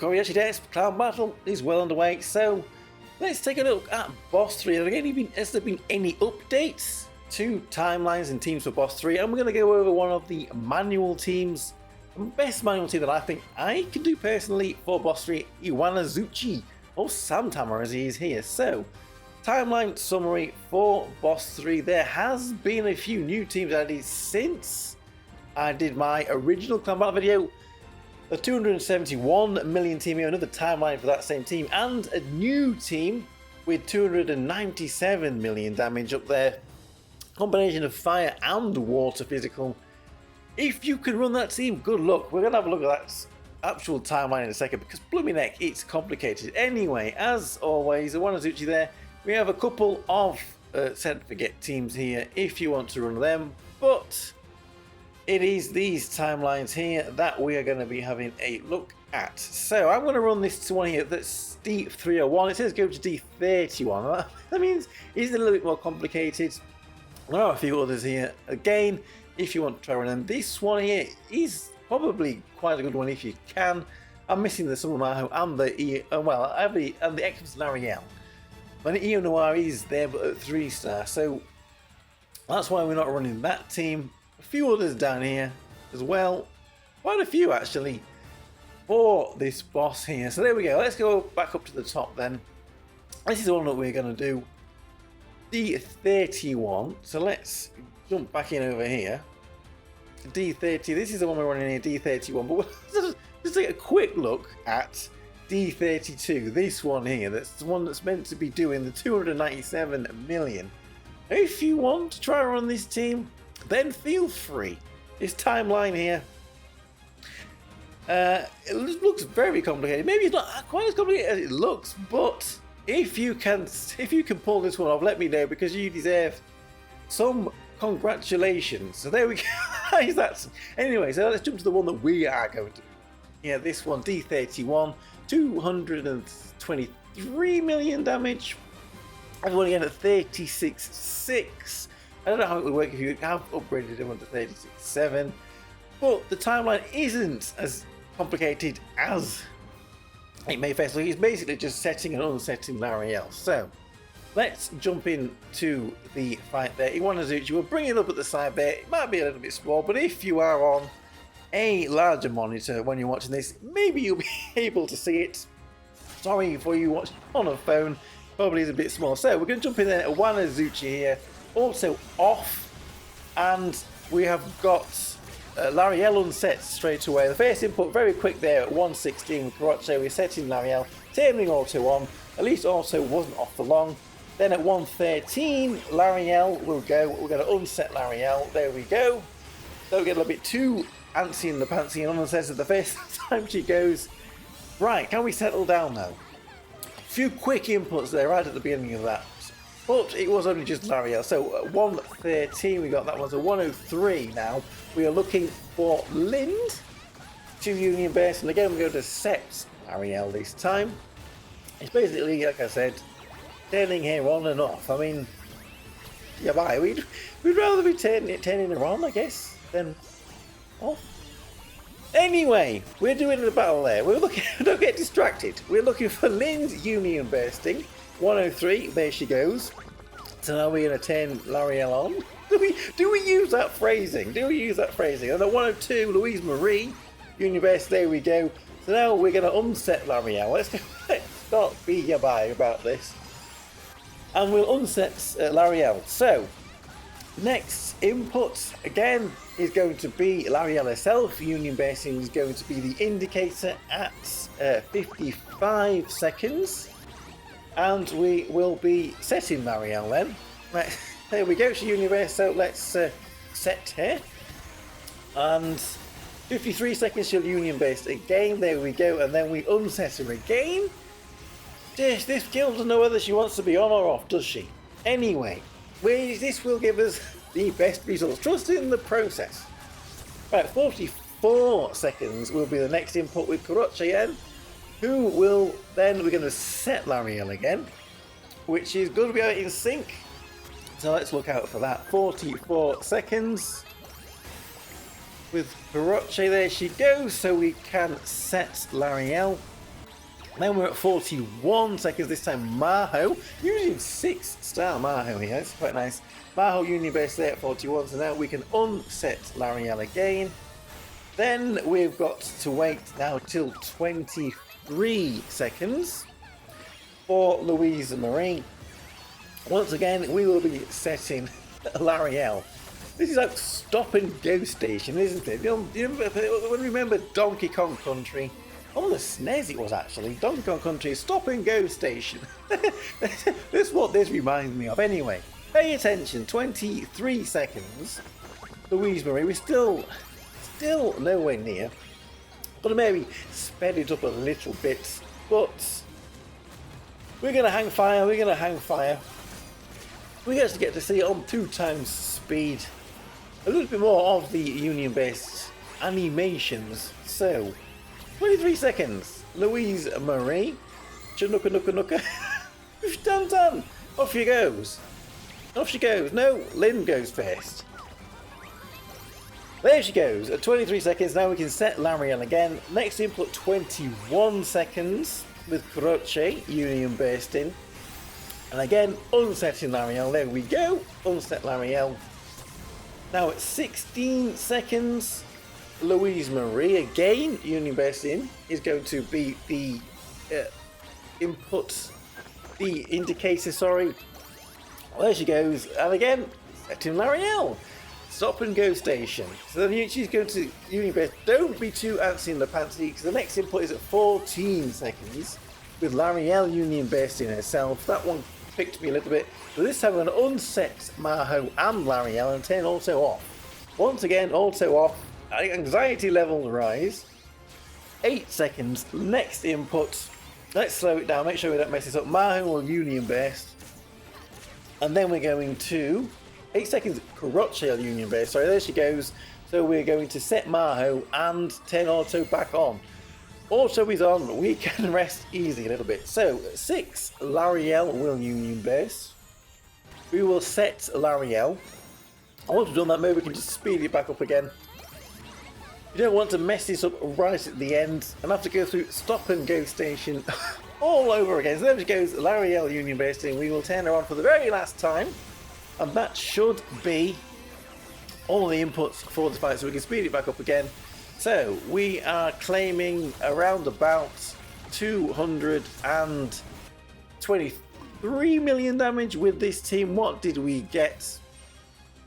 Tokkuri Yashi clan battle is well underway, so let's take a look at Boss 3. Has there been any updates to timelines and teams for Boss 3? And we're going to go over one of the manual teams, the best manual team that I think I can do personally for Boss 3, Iwanozuchi, or Samtama as he is here. So, timeline summary for Boss 3. There has been a few new teams added since I did my original clan battle video. The 271 million team here, another timeline for that same team, and a new team with 297 million damage up there. Combination of fire and water physical. If you can run that team, good luck. We're going to have a look at that actual timeline in a second because blooming heck, it's complicated. Anyway, as always, Iwanozuchi there. We have a couple of set and forget teams here if you want to run them, but it is these timelines here that we are going to be having a look at. So I'm going to run this to one here that's D301. It says go to D31. That means it's a little bit more complicated. There are a few others here. Again, if you want to try one of them, this one here is probably quite a good one if you can. I'm missing the Sumamaho and the and the Xmas Lariel. But the Noir is there but at 3-star, so that's why we're not running that team. A few others down here as well, quite a few actually for this boss here. So there we go, let's go back up to the top then. This is the one that we're going to do, D31. So let's jump back in over here. D30, this is the one we're running here, D31, but we'll just take a quick look at D32, this one here, that's the one that's meant to be doing the 297 million. If you want to try and run this team, then feel free. This timeline here, it looks very complicated. Maybe it's not quite as complicated as it looks, but if you can pull this one off, let me know because you deserve some congratulations. So there we go. Anyway, so let's jump to the one that we are going to do. Yeah, this one, D31, 223 million damage. Everyone again at 36.6. I don't know how it would work if you have upgraded everyone to 36.7, but the timeline isn't as complicated as it may first look. It's basically just setting and unsetting Lariel. So let's jump into the fight there. Iwanozuchi, we'll bring it up at the side there. It might be a little bit small, but if you are on a larger monitor when you're watching this, maybe you'll be able to see it. Sorry for you watching on a phone, probably is a bit small. So we're going to jump in there. Iwanozuchi here, also off, and we have got Lariel unset straight away. The first input very quick there at 116 with Karache. We're setting Lariel, taming auto on. At least auto wasn't off for long. Then at 113, Lariel will go. We're going to unset Lariel. There we go. Don't get a little bit too antsy in the pantsy, and says that the first time she goes. Right, can we settle down now? A few quick inputs there right at the beginning of that, but it was only just Lariel. So 113 we got that one, so 103 now. We are looking for Lind to Union Base, and again we go to set Lariel this time. It's basically, like I said, turning her on and off. I mean, yeah, bye. We'd rather be turning her on, I guess, than off. Anyway, we're doing the battle there. We're looking. Don't get distracted. We're looking for Lynn's Union bursting. 103. There she goes. So now we're going to turn Lariel on. Do we use that phrasing? And at 102, Louise Marie Union burst. There we go. So now we're going to unset Lariel. Let's not be bye about this. And we'll unset Lariel. So next input again is going to be Lariel herself. Union basing is going to be the indicator at 55 seconds, and we will be setting Lariel then. Right, there we go. She's Union base, so let's set her. And 53 seconds she'll Union based again. There we go, and then we unset her again. This girl doesn't know whether she wants to be on or off, does she? Anyway, this will give us the best results. Trust in the process. Right, 44 seconds will be the next input with Karache again, who will then, we're going to set Lariel again, which is going to be out in sync. So let's look out for that. 44 seconds. With Karache, there she goes, so we can set Lariel. Then we're at 41 seconds, this time Maho. Usually 6-star Maho here, it's quite nice. Maho Union Base there at 41, so now we can unset Lariel again. Then we've got to wait now till 23 seconds for Louise Marie. Once again, we will be setting Lariel. This is like stop and go station, isn't it? You remember Donkey Kong Country? On the SNES it was actually. Donkey Kong Country stop and go station. That's what this reminds me of. Anyway, pay attention. 23 seconds. Louise Marie, we're still nowhere near. But maybe sped it up a little bit. But we're gonna hang fire. We're actually get to see it on 2 times speed. A little bit more of the Union-based animations. So, 23 seconds. Louise Marie. Chanuka nuka nuka. Dun. Off she goes. Off she goes. No, Lynn goes first. There she goes. At 23 seconds, now we can set Lariel again. Next input, 21 seconds with Croce, Union-based in. And again, unsetting Lariel. There we go. Unset Lariel. Now at 16 seconds, Louise Marie again, Union Base in, is going to be the indicator, sorry. Well, there she goes. And again, setting Lariel. Stop and go station. So then she's going to Union Base. Don't be too antsy in the pantsy, because the next input is at 14 seconds with Lariel Union Based in herself. That one picked me a little bit. So this time I'm going to unset Maho and Lariel and turn auto off. Once again, auto off. Anxiety levels rise. 8 seconds. Next input. Let's slow it down. Make sure we don't mess this up. Maho will Union Based. And then we're going to 8 seconds. Croce Union Based. Sorry, there she goes. So we're going to set Maho and turn auto back on. Auto is on, we can rest easy a little bit. So, 6, Lariel will Union Base. We will set Lariel. Once we've done that, maybe we can just speed it back up again. You don't want to mess this up right at the end and have to go through stop and go station all over again. So there she goes, Lariel Union Base in. We will turn her on for the very last time. And that should be all the inputs for the fight, so we can speed it back up again. So, we are claiming around about 223 million damage with this team. What did we get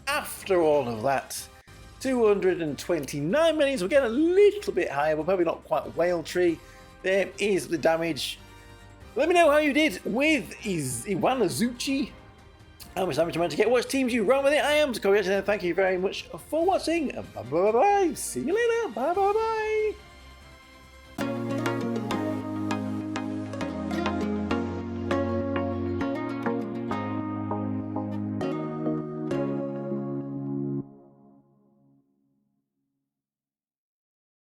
after all of that? 229 million, so we're getting a little bit higher, but probably not quite whale tree. There is the damage. Let me know how you did with Iwanozuchi. How much damage you managed to get? What teams you run with it? I am Tokkuri Yashi. Thank you very much for watching. Bye bye bye. See you later. Bye bye bye.